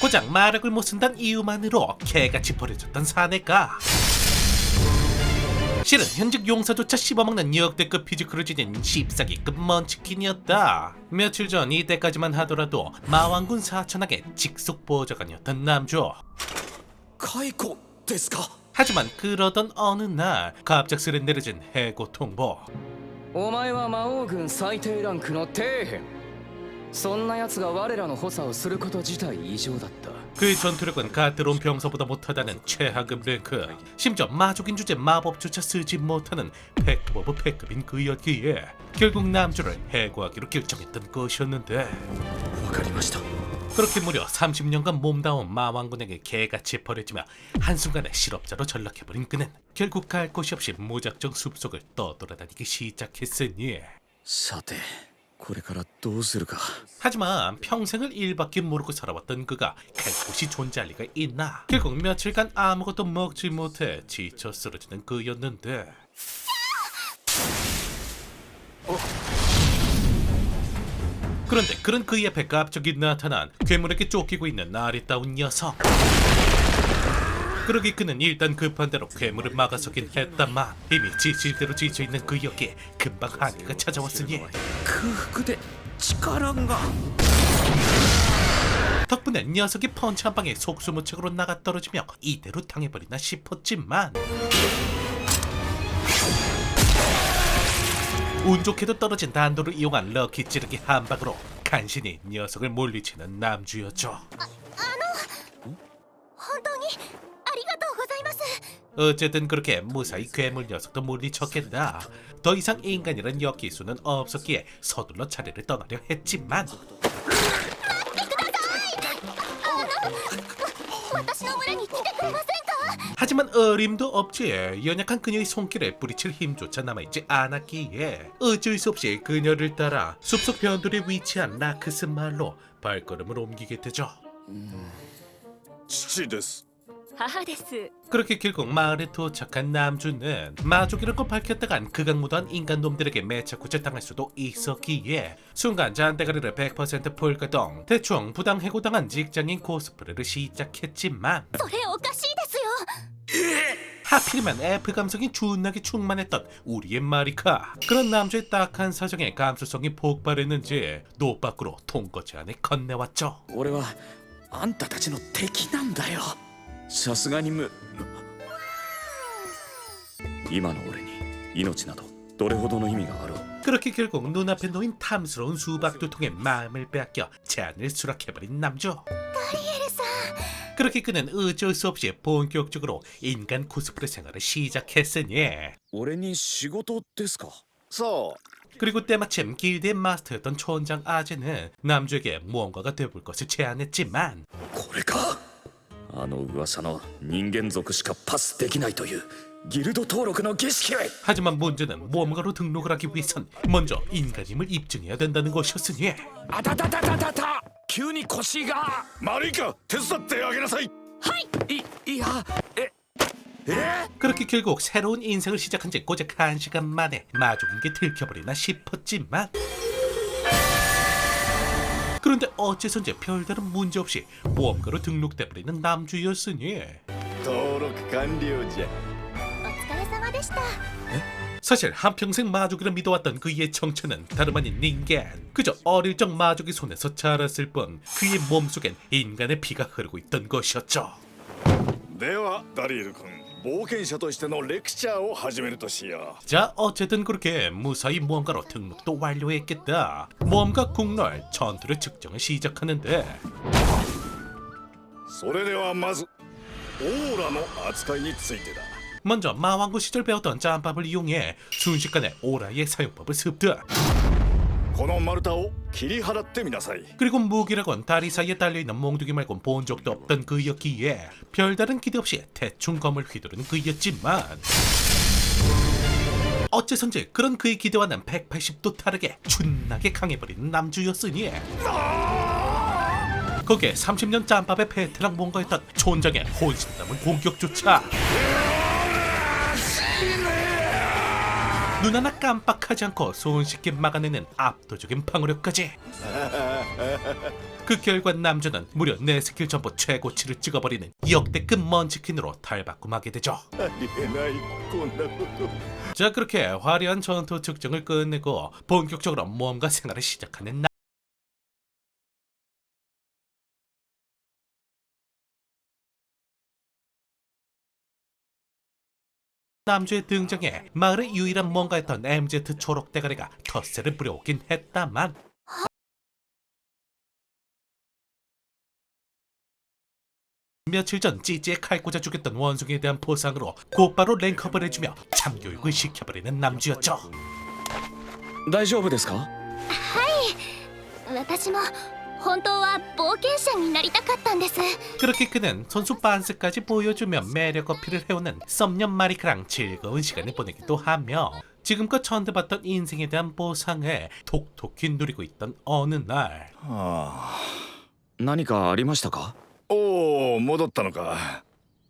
고작 마력을 못 쓴다는 이유만으로 개같이 버려졌던 사내가 실은 현직 용사조차 씹어먹는 역대급 피지컬을 지닌 씹사기급 먼치킨이었다. 며칠 전 이때까지만 하더라도 마왕군 사천학의 직속 보좌관이었던 남주. 解雇ですか 하지만 그러던 어느 날 갑작스레 내려진 해고 통보. お前は魔王軍最低ランクの底辺そんな奴が我らの補佐をすること自体異常だった 그의 전투력은 가뜨로운 병사보다 못하다는 최하급 랭크. 심지어 마족인 주제 마법조차 쓰지 못하는 팩급 오브 팩급인 그였기에 결국 남주를 해고하기로 결정했던 것이었는데 わかりました 그렇게 무려 30년간 몸담은 마왕군에게 개같이 버려지며 한순간에 실업자로 전락해버린 그는 결국 갈 곳이 없이 무작정 숲속을 떠돌아다니기 시작했으니 さてこれからどうするか 하지만 평생을 일밖에 모르고 살아왔던 그가 갈 곳이 존재할 리가 있나. 결국 며칠간 아무것도 먹지 못해 지쳐 쓰러지는 그였는데 그런데 그런 그의 앞에 갑자기 나타난 괴물에게 쫓기고 있는 아리따운 녀석. 그러기 그는 일단 급한 대로 괴물을 막아서긴 했다만 이미 지칠대로 지쳐있는 그에게 금방 한계가 찾아왔으니 空腹で力が 덕분에 녀석이 펀치 한 방에 속수무책으로 나가떨어지며 이대로 당해버리나 싶었지만 운 좋게도 떨어진 단도를 이용한 럭키 찌르기 한 방으로 간신히 녀석을 물리치는 남주였죠. 本当にありがとうございます 어쨌든 그렇게 무사히 괴물 녀석도 물리쳤겠다. 더 이상 인간이란 역기수는 없었기에 서둘러 자리를 떠나려 했지만 私の村に来てくれませんか 하지만 어림도 없지. 연약한 그녀의 손길에 뿌리칠 힘조차 남아있지 않았기에 어쩔 수 없이 그녀를 따라 숲속 변두리에 위치한 라크스 마을로 발걸음을 옮기게 되죠. 父です 母です 그렇게 결국 마을에 도착한 남주는 마족이라고 밝혔다간 극악무도한 인간놈들에게 매차쿠차 당할 수도 있었기에 순간 잔대가리를 100% 풀가동 대충 부당 해고당한 직장인 코스프레를 시작했지만 それおかしいですよ 하필이면 F 감성이 준하게 충만했던 우리의 마리카. 그런 남주의 딱한 사정에 감수성이 폭발했는지 노 밖으로 통거지 안에 건네왔죠. 俺はあんたたちの敵なんだよさすがに今の俺に命などどれほどの意味があろう 그렇게 결국 눈앞에 놓인 탐스러운 수박 두 통의 마음을 빼앗겨 제안을 수락해버린 남주. ガリエルさん 그렇게 그는 어쩔 수 없이 본격적으로 인간 코스프레 생활을 시작했으니 俺に仕事ですか そう 그리고 때마침 길드의 마스터였던 촌장 아제는 남주에게 무언가가 돼볼 것을 제안했지만 これかあの噂の人間族しかパスできないというギルド登録の儀式 하지만 문제는 모험가로 등록을 하기 위해선 먼저 인간임을 입증해야 된다는 것이었으니 あたたたたたた急に腰がマリカ手伝ってあげなさい いや 그렇게 결국 새로운 인생을 시작한 지 고작 1시간 만에 마족인 게 들켜버리나 싶었지만 그런데 어째선지 별다른 문제 없이 모험가로 등록돼버리는 남주였으니 登録完了じゃお疲れ様でした 사실 한평생 마족이라 믿어왔던 그의 정체는 다름 아닌 닌겐. 그저 어릴 적 마족의 손에서 자랐을 뿐 그의 몸속엔 인간의 피가 흐르고 있던 것이었죠. ではダリエル君冒険者としてのレクチャーを始めるとしよ 자, 어쨌든 그렇게 무사히 모험가로 등록도 완료했겠다. 모험가 국룰 전투를 측정을 시작하는데 うそれではまずオーラの扱いについてだ 먼저 마왕국 시절 배웠던 짬밥을 이용해 순식간에 오라의 사용법을 습득. この丸太を切り払ってみなさい 그리고 무기라곤 다리 사이에 달려있는 몽둥이 말곤 본 적도 없던 그였기에 별다른 기대 없이 대충 검을 휘두르는 그였지만 어째선지 그런 그의 기대와는 180도 다르게 준나게 강해버리는 남주였으니 거기에 30년 짬밥의 베테랑 뭔가였던 촌장의 혼신 남은 공격조차 눈 하나 깜빡하지 않고 손쉽게 막아내는 압도적인 방어력까지 그 결과 남주는 무려 4스킬 전부 최고치를 찍어버리는 역대급 먼치킨으로 탈바꿈하게 되죠. ありえないこんなこと。 자, 그렇게 화려한 전투 측정을 끝내고 본격적으로 모험가 생활을 시작하는 남주의 등장에 마을의 유일한 뭔가였던 MZ 초록 대가리가 텃세를 부려오긴 했다만 며칠 전 찌찌의 칼 꽂아 죽였던 원숭이에 대한 보상으로 곧바로 랭크업을 해주며 참교육을 시켜버리는 남주였죠. 大丈夫ですか？私も本当は冒険者になりたかったんです。 그렇게 그는 선수 반스까지 보여주며 매력 어필을 해오는 썸녀 마리카랑 즐거운 시간을 보내기도 하며 지금껏 전해받던 인생에 대한 보상을 톡톡히 누리고 있던 어느 날 何かありましたか？おお、戻ったのか。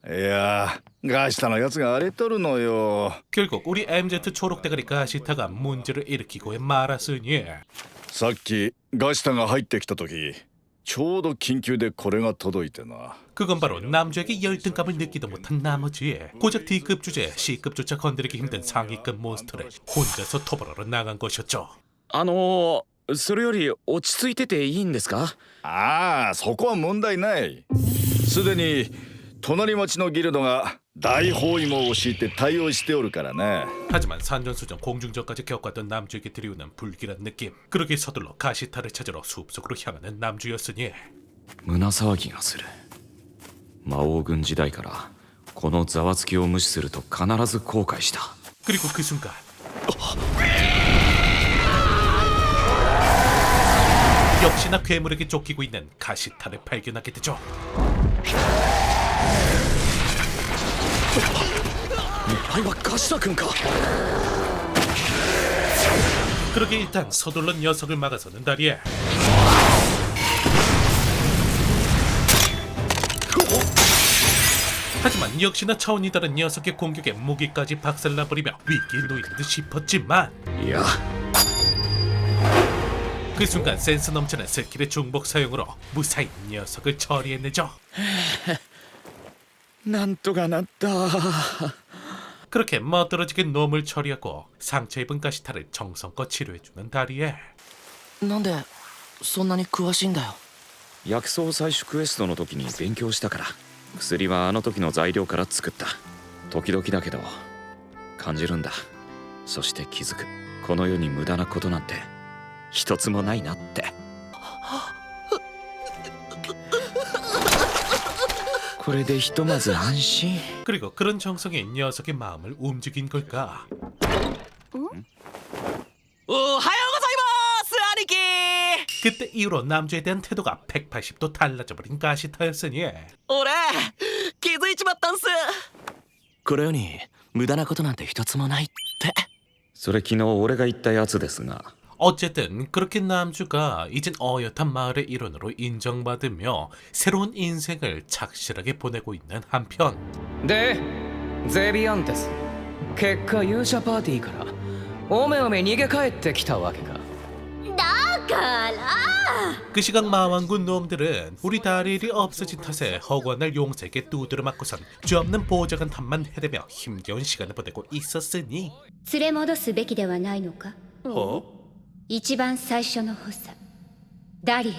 いや、ガシタのやつが荒れとるのよ。 결국 우리 MZ 초록 대가리 가시타가 문제를 일으키고 말았으니 さっきガシタが入ってきた時、ちょうど緊急でこれが届いてな。 그건 바로 남주에게 열등감을 느끼도 못한 나머지 고작 D급 주제 C급조차 건드리기 힘든 상위급 몬스터를 혼자서 토벌하러 나간 것이었죠. それより落ち着いてていいんですか？ああ、そこは問題ない。すでに隣町のギルドが大包囲網を敷いて対応しておるからね。 하지만 산전수전 공중전까지 겪었던 남주에게 들이우는 불길한 느낌. 그러게 서둘러 가시타를 찾으러 숲속으로 향하는 남주였으니 胸騒ぎがする。魔王軍時代からこのざわつきを無視すると必ず後悔した。 그리고 그 순간 역시나 괴물에게 쫓기고 있는 가시타를 발견하게 되죠. お前はガシタ君か。 그러게 일단 서둘러 녀석을 막아서는 다리에 하지만 역시나 차원이 다른 녀석의 공격에 무기까지 박살나버리며 위기에 놓인 듯 싶었지만 いや、 그 순간 센스 넘치는 스킬의 중복 사용으로 무사히 녀석을 처리해내죠. なんとかなった。 그렇게 멋들어지게 놈을 처리하고 상처 입은 가시타를 정성껏 치료해주는 다리에 なんでそんなに詳しいんだよ。薬草採取クエストの時に勉強したから。薬はあの時の材料から作った。時々だけど感じるんだ。そして気づく。この世に無駄なことなんて一つもないなって。これでひとまず安心。 그리고 그런 정성이 녀석의 마음을 움직인 걸까? おはようございます兄貴。 그때 이후로 남주에 대한 태도가 180도 달라져버린 가시타였으니 俺気づいちまったんす。この世に無駄なことなんて一つもないって。それ昨日俺が言ったやつですが。 어쨌든 그렇게 남주가 이젠 어엿한 마을의 일원으로 인정받으며 새로운 인생을 착실하게 보내고 있는 한편 でゼビアンテス、結果勇者パーティーからおめおめ逃げ帰ってきたわけか。だから 그 시각 마왕군 놈들은 우리 다리엘이 없어진 탓에 허구한 날 용사에게 두드려 맞고선 죄없는 보좌관 탓만 해대며 힘겨운 시간을 보내고 있었으니 連れ戻すべきではないのか。 一番最初の補佐ダリエル。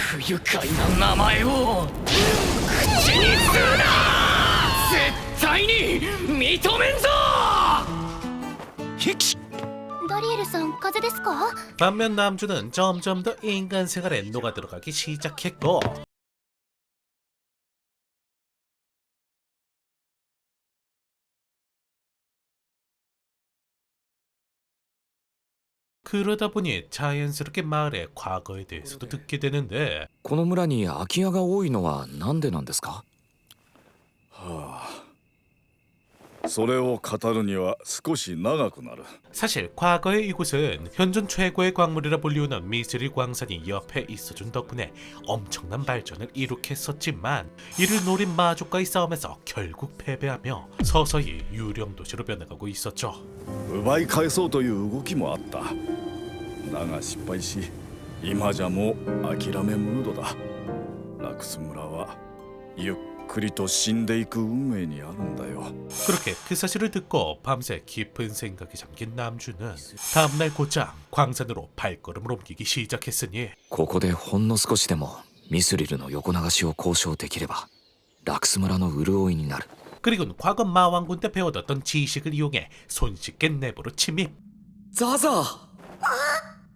不愉快な名前を口にするな。絶対に認めんぞ。ダリエルさん風邪ですか？ 반면 남주는 점점 더 인간 생활에 녹아들어가기 시작했고 그러다 보니 자연스럽게 마을의 과거에 대해서도 듣게 되는데 この村に空き家が多いのはなんでなんですか？それを語るには少し長くなる。 사실 과거의 이곳은 현존 최고의 광물이라 불리우는 미스릴 광산이 옆에 있어준 덕분에 엄청난 발전을 이룩했었지만 이를 노린 마족과의 싸움에서 결국 패배하며 서서히 유령 도시로 변해가고 있었죠. 奪い返そうという動きもあった。だが失敗し、今じゃもう諦めムードだ。ラクス村はゆっくりと死んでいく運命にあるんだよ。 그렇게 그 사실을 듣고 밤새 깊은 생각에 잠긴 남주는 다음날 곧장 광산으로 발걸음을 옮기기 시작했으니 ここでほんの少しでもミスリルの横流しを交渉できればラクス村の潤いになる。 그리고는 과거 마왕군 때 배워뒀던 지식을 이용해 손쉽게 내부로 침입. ザザー、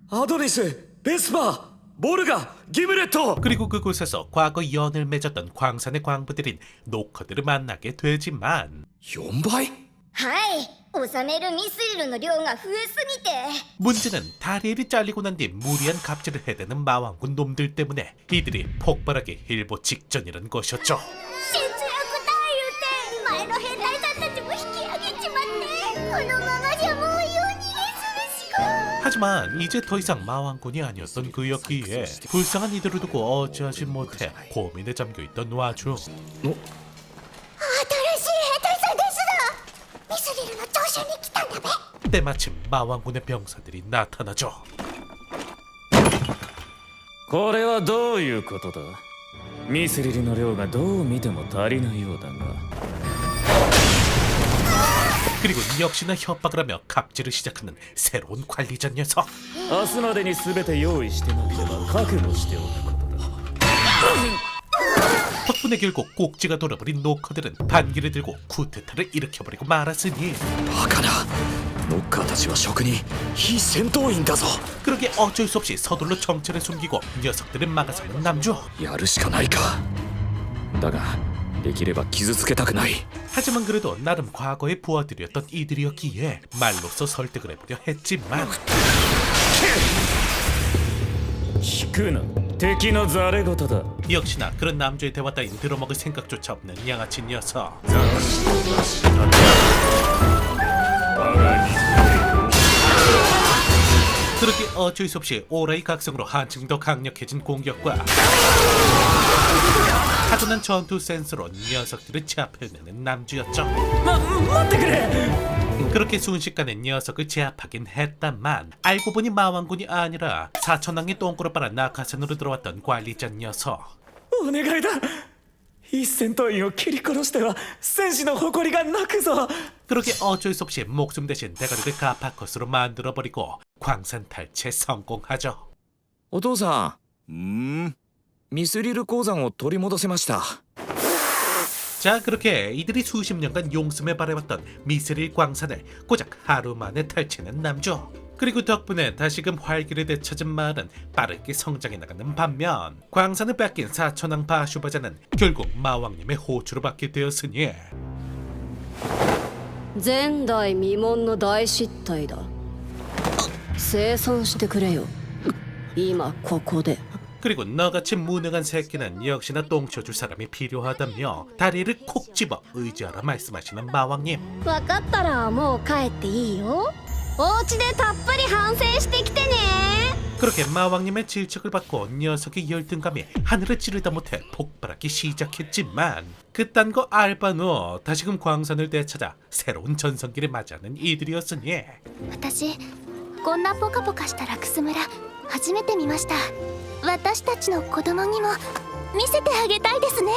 アドニス、ベスパー、ボルガ、ギムレット。 그리고 그곳에서 과거 연을 맺었던 광산의 광부들인 노커들을 만나게 되지만 4倍？はい、収めるミスリルの量が増えすぎて 문제는 다리엘이 잘리고 난 뒤 무리한 갑질을 해대는 마왕군 놈들 때문에 이들이 폭발하기 일보 직전이란 것이었죠. 節約だ言うて前の兵隊さんたちも引き上げちまってこのままじゃもう夜逃げするしか 하지만 이제 더 이상 마왕군이 아니었던 그였기에 불쌍한 이들을 두고 어찌하지 못해 고민에 잠겨있던 와중 新しい兵隊さんですだミスリルの聴取に来たんだべ 때마침 마왕군의 병사들이 나타나죠. これはどういうことだ。ミスリルの量がどう見ても足りないようだが。 그리고 역시나 협박을 하며 갑질을 시작하는 새로운 관리자 녀석. 明日までに全て用意してなければ覚悟しておくことだ。 덕분에 결국 꼭지가 돌아버린 노커들은 반기를 들고 쿠데타를 일으켜버리고 말았으니 バカな。ノッカーたちは職人、非戦闘員だぞ。 그러게 어쩔 수 없이 서둘러 정체를 숨기고 녀석들을 막아서는 남주. やるしかないか。だができれば傷つけたくない。 하지만 그래도 나름 과거의 부하들이었던 이들이었기에 말로써 설득을 해보려 했지만 聞くな、敵のザレ言だ。 역시나 그런 남주의 대화 따윈 들어먹을 생각조차 없는 양아치 녀석. 그렇게 어쩔 수 없이 오라이 각성으로 한층 더 강력해진 공격과 타고난 전투 센스로 녀석들을 제압해내는 남주였죠. 待ってくれ。 그렇게 순식간에 녀석을 제압하긴 했다만 알고 보니 마왕군이 아니라 사천왕의 똥꼬를 빨아 낙하산으로 들어왔던 관리자 녀석. お願いだ。一戦闘員を切り殺しては戦士の誇りがなくぞ。 그렇게 어쩔 수 없이 목숨 대신 대가리를 가파컷으로 만들어버리고 광산 탈취에 성공하죠. お父さうーん、ん、ミスリル鉱山を取り戻せました。 자, 그렇게 이들이 수십 년간 용숨에 바래왔던 미스릴 광산을 고작 하루 만에 탈취하는 남주. 그리고 덕분에 다시금 활기를 되찾은 마을은 빠르게 성장해 나가는 반면 광산을 뺏긴 사천왕 바슈바자는 결국 마왕님의 호출을 받게 되었으니 前代未聞の大失態だ。清算してくれよ。今ここで。 그리고 너같이 무능한 새끼는 역시나 똥쳐줄 사람이 필요하다며 다리를 콕 집어 의지하라 말씀하시는 마왕님. 分かったらもう帰っていいよお家でたっぷり反省してきてね 그렇게 마왕님의 질책을 받고 녀석의 열등감이 하늘을 찌르다 못해 폭발하기 시작했지만 그딴 거 알바노 다시금 광산을 되찾아 새로운 전성기를 맞이하는 이들이었으니 私こんなポカポカしたラクス村初めて見ました私たちの子供にも見せてあげたいですね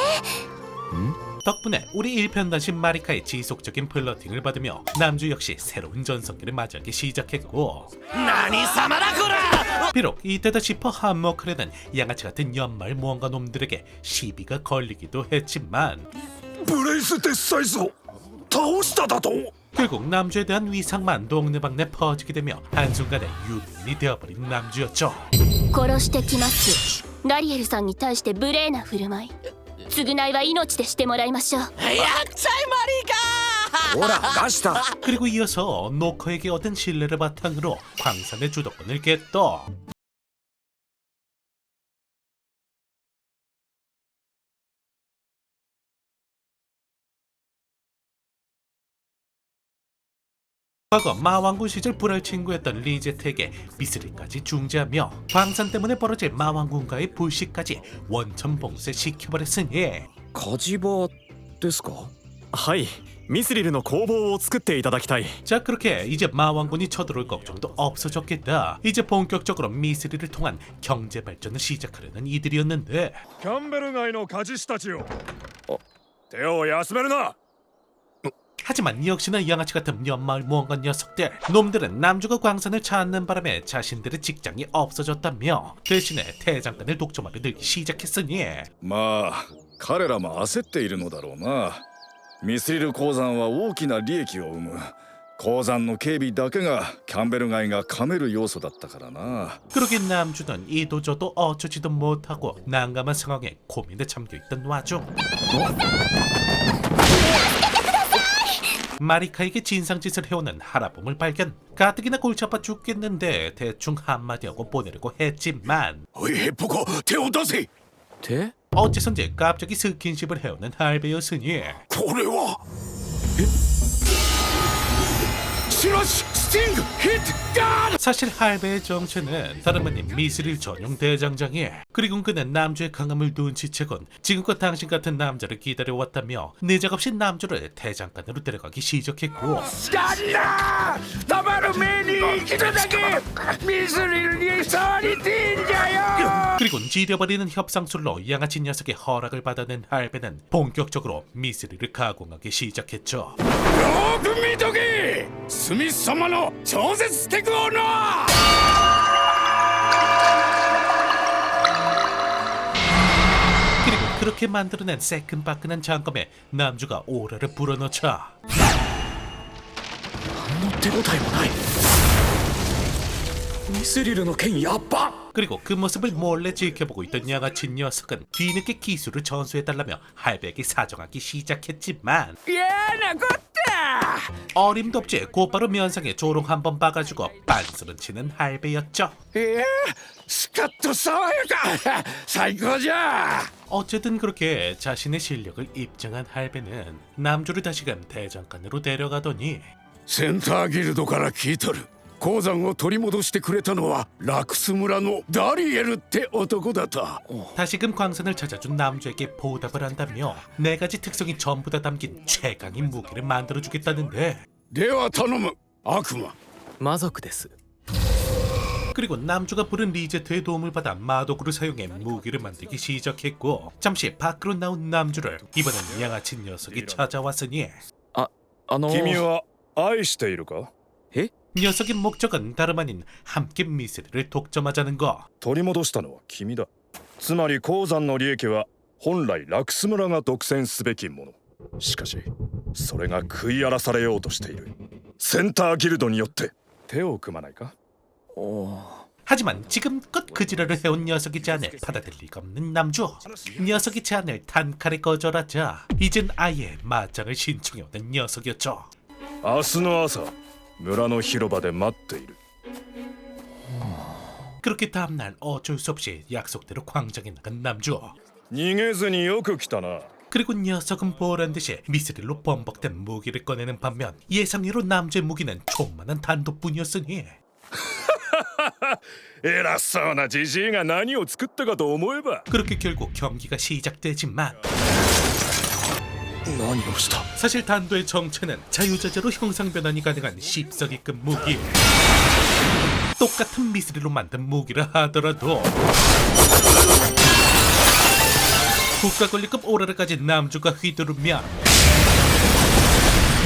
덕분에 우리 일편단심 마리카의 지속적인 플러팅을 받으며 남주 역시 새로운 전성기를 맞이하기 시작했고 何様だこら。 비록 이때다 싶어 한몫하려는 양아치 같은 연말 무언가 놈들에게 시비가 걸리기도 했지만 ブレイスデスサイズを倒しただと。 결국 남주에 대한 위상만 동네방네 퍼지게 되며 한순간에 유민이 되어버린 남주였죠. 殺してきますダリエルさんに対して無礼な振る舞い償いは命でしてもらいましょうやっちゃいマリカ。ほら出した。 그리고 이어서 노커에게 얻은 신뢰를 바탕으로 광산의 주도권을 깼다. 과거 마왕군 시절 불알 친구였던 리제트에게 미스릴까지 중재하며 광산 때문에 벌어질 마왕군과의 불씨까지 원천봉쇄 시켜버렸으니 火事場ですか？はい、ミスリルの工房を作っていただきたい。 자, 그렇게 이제 마왕군이 쳐들어올 걱정도 없어졌겠다. 이제 본격적으로 미스릴을 통한 경제 발전을 시작하려는 이들이었는데 キャンベル街の火事師たちよ、手を休めるな。 하지만 역시나 양아치 같은 연마을 무언가 녀석들. 놈들은 남주가 광산을 찾는 바람에 자신들의 직장이 없어졌다며 대신에 대장간을 독점하려 늘기 시작했으니 まあ彼らも焦っているのだろうな。ミスリル鉱山は大きな利益を生む。鉱山の警備だけがキャンベル街が噛める要素だったからな。 그러긴 남주는 이도저도 어쩌지도 못하고 난감한 상황에 고민에 잠겨있던 와중 마리카에게 진상짓을 해오는 하라봄을 발견. 가뜩이나 골치 아파 죽겠는데 대충 한마디 하고 보내려고 했지만 おいヘッポコ、手を出せ。手？ 어째선지 갑자기 스킨십을 해오는 할배였으니 これはシラッシュスティングヒットガード。 사실 할배의 정체는 다름 아닌 미스릴 전용 대장장이. 그리고 그는 남주의 강함을 눈치채곤 지금껏 당신 같은 남자를 기다려왔다며 내작없이 남주를 대장간으로 데려가기 시작했고 그리고 지려버리는 협상술로 양아치 녀석의 허락을 받아낸 할배는 본격적으로 미스릴을 가공하기 시작했죠. よく見とけ、スミス様の超絶テクをな。 그리고 그렇게 만들어낸 새끈바끈한 장검에 남주가 오라를 불어넣자 何の手応えもない。ミスリルの剣やっば。 그리고 그 모습을 몰래 지켜보고 있던 양아치 녀석은 뒤늦게 기술을 전수해달라며 할배에게 사정하기 시작했지만 어림도 없이 곧바로 면상에 조롱 한번 박아주고 빤스런 치는 할배였죠. スカッと爽やか、最高じゃ。 어쨌든 그렇게 자신의 실력을 입증한 할배는 남주를 다시금 대장간으로 데려가더니 センターギルドから聞いとる。鉱山を取り戻してくれたのはラクス村のダリエルって男だと。 다시금 광산을 찾아준 남주에게 보답을 한다며 4가지 특성이 전부 다 담긴 최강인 무기를 만들어주겠다는데 では頼む悪魔。魔族です。 그리고 남주가 부른 리제트의 도움을 받아 마도구를 사용해 무기를 만들기 시작했고 잠시 밖으로 나온 남주를 이번엔 양아치 녀석이 찾아왔으니 君は愛しているか。 녀석의 목적은 다름 아닌 함께 미스리를 독점하자는 거. 取り戻したのは君だ。つまり鉱山の利益は本来ラクス村が独占すべきもの。しかしそれが食い荒らされようとしている。センターギルドによって手を組まないか。 하지만 지금껏 그 지랄을 해온 녀석의 제안을 받아들일 리가 없는 남주. 녀석의 제안을 단칼에 거절하자 이젠 아예 맞짱을 신청해오는 녀석이었죠. 明日の朝村の広場で待っている。 그렇게 다음날 어쩔 수 없이 약속대로 광장에 나간 남주. 逃げずによく来たな。 그리고 녀석은 보란듯이 미스릴로 범벅된 무기를 꺼내는 반면 예상외로 남주의 무기는 조그만한 단도뿐이었으니 偉そうなじじいが何を作ったかと思えば。 그렇게 결국 경기가 시작되지만 何をした。 사실 단도의 정체는 자유자재로 형상 변환이 가능한 10석이급 무기. 똑같은 미스릴로 만든 무기를 하더라도 국가 권리급 오라르까지 남주가 휘두르면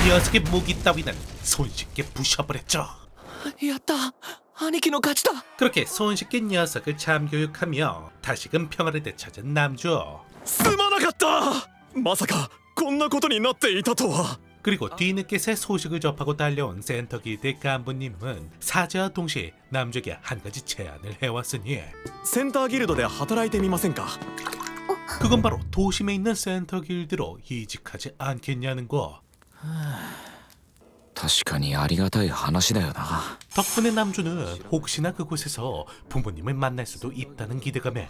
녀석의 무기 따위는 손쉽게 부셔버렸죠. やった、兄貴の勝ちだ。 그렇게 손쉽게 녀석을 참교육하며 다시금 평화를 되찾은 남주. すまなかった。まさかこんなことになっていたとは。 그리고 뒤늦게 새 소식을 접하고 달려온 센터기대 간부님은 사자와 동시에 남주에게 한 가지 제안을 해왔으니 センターギルドで働いてみませんか。 그건 바로 도심에 있는 센터 길드로 이직하지 않겠냐는 거. 確かにありがたい話だよな。 덕분에 남주는 혹시나 그곳에서 부모님을 만날 수도 있다는 기대감에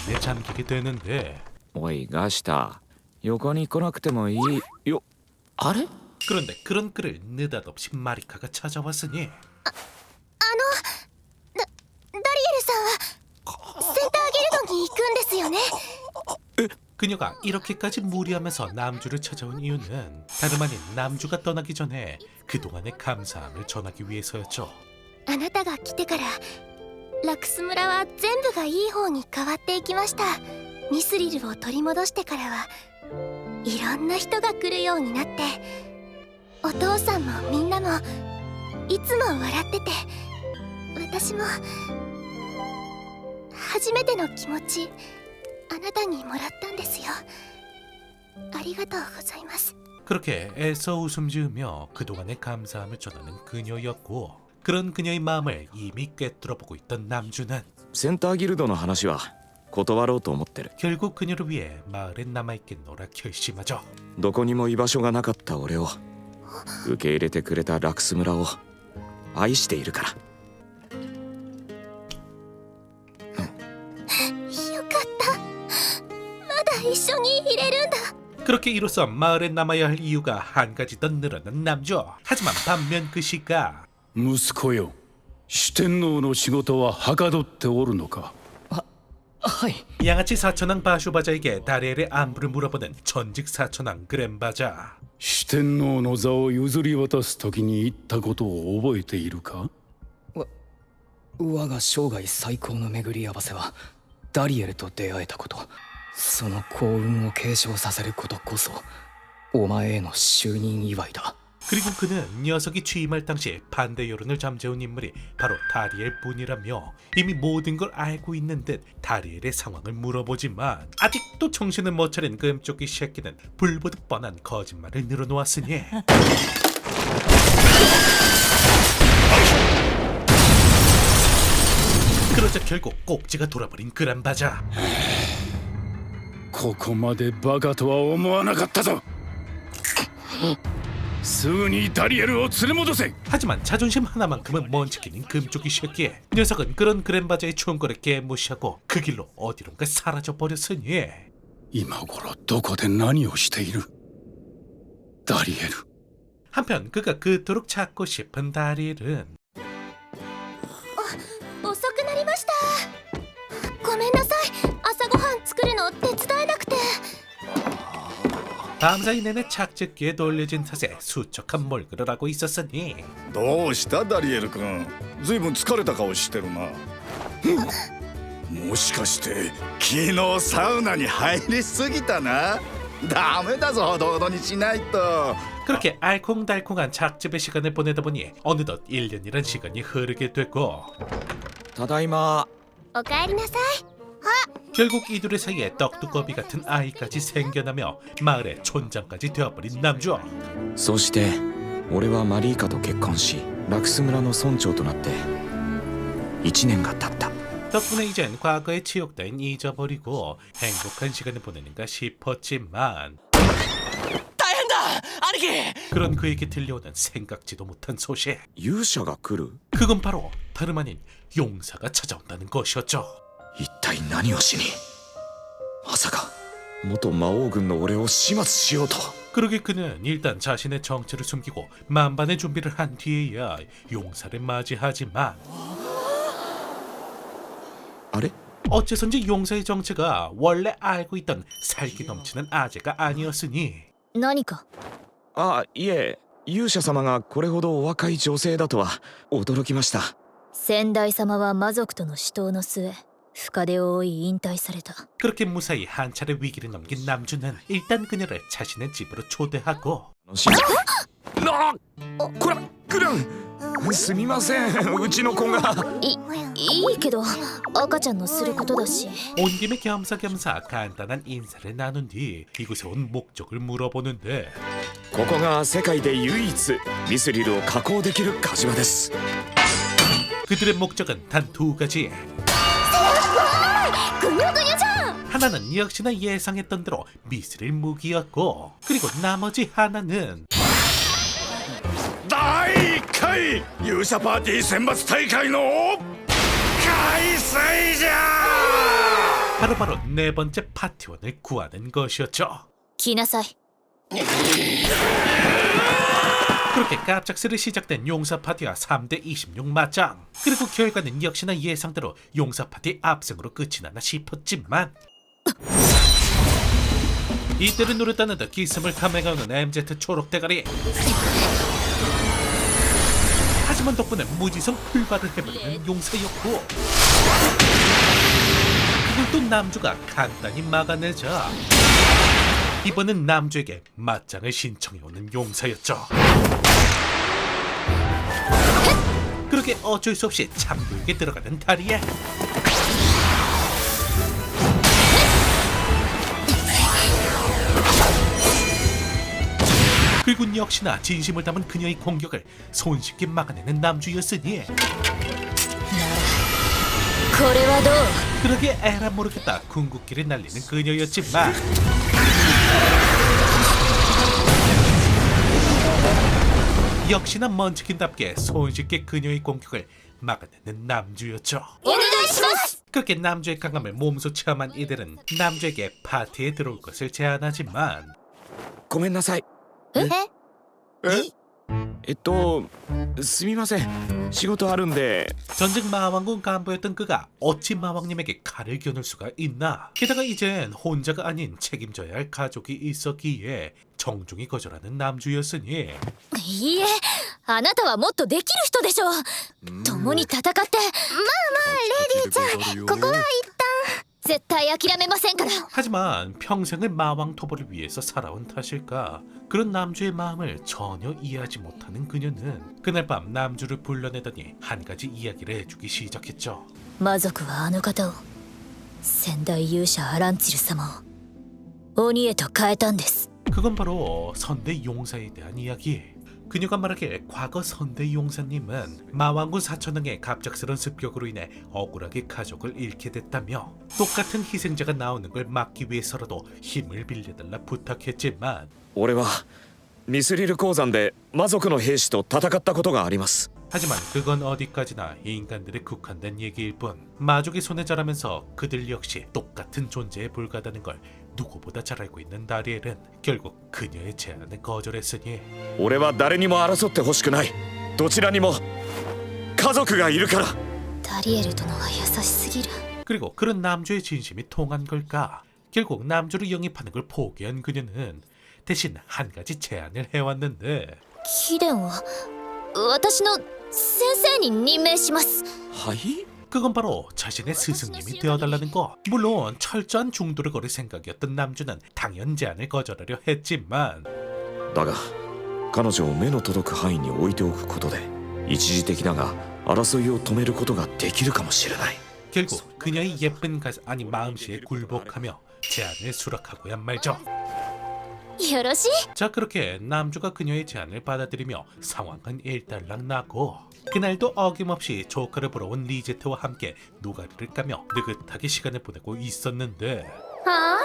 고민에 잠기게 되는데 おいガシタ、横に来なくてもいいよ。あれ？ 그런데 그런 그를 느닷없이 마리카가 찾아왔으니 ダリエルさんはセンターギルドに行くんですよね。 그녀가 이렇게까지 무리하면서 남주를 찾아온 이유는 다름 아닌 남주가 떠나기 전에 그동안의 감사함을 전하기 위해서였죠. あなたが来てからラクス村は全部がいい方に変わっていきました。ミスリルを取り戻してからはいろんな人が来るようになって、お父さんもみんなもいつも笑ってて、私も初めての気持ちあなたにもらったんですよ。ありがとうございます。 그렇게 애써 웃음 지으며 그동안의 감사함을 전하는 그녀였고, 그런 그녀의 마음을 이미 꿰뚫어보고 있던 남주는 センターギルドの話は断ろうと思ってる。 결국 그녀를 위해 마을에 남아있겠노라 결심하죠. どこにも居場所がなかった俺を受け入れてくれたラクス村を愛しているから。よかった。まだ一緒にいれるんだ。 그렇게 이로써 마을에 남아야 할 이유가 한 가지 더 늘어난 남주. 하지만 반면 그 시각 息子よ、四天王の仕事ははかどっておるのか。はい。 양아치 사천왕 바슈바자에게 다리엘의 안부를 물어보는 전직 사천왕 그랜바자. 四天王の座を譲り渡す時に言ったことを覚えているか。我が生涯最高の巡り合わせはダリエルと出会えたこと。その幸運を継承させることこそお前への就任祝いだ。 그리고 그는 녀석이 취임할 당시 반대 여론을 잠재운 인물이 바로 다리엘 뿐이라며 이미 모든 걸 알고 있는 듯 다리엘의 상황을 물어보지만 아직도 정신을 못 차린 금쪽이 새끼는 불보듯 뻔한 거짓말을 늘어놓았으니 그러자 결국 꼭지가 돌아버린 그란바자. ここまでバカとは思わなかったぞ。すぐにダリエルを連れ戻せ。 하지만 자존심 하나만큼은 못 지키는 금쪽이 새끼. 녀석은 그런 그랜바자의 충고를 개무시하고 그 길로 어디론가 사라져버렸으니 今頃どこで何をしているダリエル。 한편 그가 그토록 찾고 싶은 다리엘은 遅くなりました。ごめんなさい。朝ごはん作るの手伝えなくて。 밤사이 내내 착즙기에 돌려진 탓에 수척한 몰골을 하고 있었으니 どうしたダリエル君、ずいぶん疲れた顔してるな。もしかして昨日サウナに入りすぎたな。ダメだぞ、ほどほどにしないと。 그렇게 알콩달콩한 착즙의 시간을 보내다 보니 어느덧 1년이란 시간이 흐르게 됐고 ただいま。おかえりなさい。 결국 이둘의 사이에 떡두꺼비 같은 아이까지 생겨나며 마을의 촌장까지 되어버린 남주. そして俺はマリーカと結婚しラクス村の村長となって1年が経った。 덕분에 이젠 과거의 치욕 따윈 잊어버리고 행복한 시간을 보내는가 싶었지만 大変だ兄貴。 그런 그에게 들려오는 생각지도 못한 소식. 勇者が来る。 그건 바로 다름 아닌 용사가 찾아온다는 것이었죠. 一体何をしに。まさか元魔王軍の俺を始末しようと。 그러게 그는 일단 자신의 정체를 숨기고 만반의 준비를 한 뒤에야 용사를 맞이하지만 あれ。 어째선지 용사의 정체가 원래 알고 있던 살기 넘치는 아재가 아니었으니 何か。あ、いえ、勇者様がこれほどお若い女性だとは驚きました。先代様は魔族との死闘の末深手を負い引退された。 그렇게 무사히 한 차례 위기를 넘긴 남주는 일단 그녀를 자신의 집으로 초대하고 こら、グラン、すみません、うちの子が。いいけど赤ちゃんのすることだし。 온 김에 겸사겸사 간단한 인사를 나눈 뒤 이곳에 온 목적을 물어보는데 ここが世界で唯一ミスリルを加工できる火事場です。 그들의 목적은 단 두 가지. 하나는 역시나 예상했던 대로 미스릴 무기였고 그리고 나머지 하나는 第1回勇者パーティー選抜大会の開催じゃ。 바로바로 네 번째 파티원을 구하는 것이었죠. 来なさい。 그렇게 갑작스레 시작된 용사 파티와 3대 26 맞짱. 그리고 결과는 역시나 예상대로 용사 파티 압승으로 끝이 나나 싶었지만 이때를 노렸다는 듯 기습을 감행하는 MZ 초록 대가리. 하지만 덕분에 무지성 풀발을 해버리는 용사였고 그걸 또 남주가 간단히 막아내자 이번엔 남주에게 맞짱을 신청해오는 용사였죠. 그렇게 어쩔 수 없이 참교육에 들어가는 다리에 그리고 역시나 진심을 담은 그녀의 공격을 손쉽게 막아내는 남주였으니 그러게 에라 모르겠다 궁극기를 날리는 그녀였지만 역시나 먼치킨답게 손쉽게 그녀의 공격을 막아내는 남주였죠. 그렇게 남주의 강함을 몸소 체험한 이들은 남주에게 파티에 들어올 것을 제안하지만 ごめんなさい。すみません。仕事あるんで。 전직 마왕군 간부였던 그가 어찌 마왕님에게 칼을 겨눌 수가 있나. 게다가 이젠 혼자가 아닌 책임져야 할 가족이 있었기에 정중히 거절하는 남주였으니 いいえ、あなたはもっとできる人でしょ。共に戦って。まあまあレディーちゃん、ここは一旦絶対諦めませんから。 하지만 평생을 마왕 토벌을 위해서 살아온 탓일까 그런 남주의 마음을 전혀 이해하지 못하는 그녀는 그날 밤 남주를 불러내더니 한 가지 이야기를 해주기 시작했죠. 魔族はあの方を先代勇者アランチル様を鬼へと変えたんです。 그건 바로 선대 용사에 대한 이야기. 그녀가 말하길 과거 선대 용사님은 마왕군 사천왕의 갑작스런 습격으로 인해 억울하게 가족을 잃게 됐다며 똑같은 희생자가 나오는 걸 막기 위해서라도 힘을 빌려달라 부탁했지만 俺はミスリル鉱山で魔族の兵士と戦ったことがあります。 하지만 그건 어디까지나 인간들에 국한된 얘기일 뿐 마족의 손에 자라면서 그들 역시 똑같은 존재에 불과하다는 걸 누구보다 잘 알고 있는 다리엘은 결국 그녀의 제안을 거절했으니 俺は誰にも争ってほしくない。どちらにも家族がいるから。ダリエル殿は優しすぎる。 그리고 그런 남주의 진심이 통한 걸까? 결국 남주를 영입하는 걸 포기한 그녀는 대신 한 가지 제안을 해왔는데 貴殿は私の先生に任命します。はい。 그건 바로 자신의 스승님이 되어달라는 거. 물론 철저한 중도를 걸을 생각이었던 남주는 당연 제안을 거절하려 했지만 だが彼女を目の届く範囲に置いておくことで一時的だが争いを止めることができるかもしれない。 결국 그녀의 예쁜 아니 마음씨에 굴복하며 제안을 수락하고야 말죠. よろしい。 자 그렇게 남주가 그녀의 제안을 받아들이며 상황은 일단락 나고 그날도 어김없이 조카를 보러 온 리제트와 함께 노가리를 까며 느긋하게 시간을 보내고 있었는데 あら。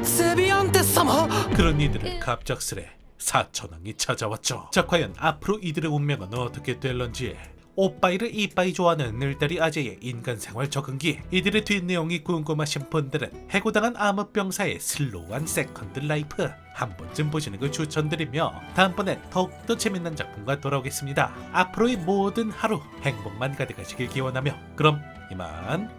セビアンテス様。 그런 이들을 갑작스레 사천왕이 찾아왔죠. 자 과연 앞으로 이들의 운명은 어떻게 될런지. 오빠이를 이빠이 좋아하는 늘다리 아재의 인간생활 적응기. 이들의 뒷내용이 궁금하신 분들은 해고당한 암흑병사의 슬로우한 세컨드 라이프 한 번쯤 보시는 걸 추천드리며 다음번엔 더욱더 재밌는 작품과 돌아오겠습니다. 앞으로의 모든 하루 행복만 가득하시길 기원하며 그럼 이만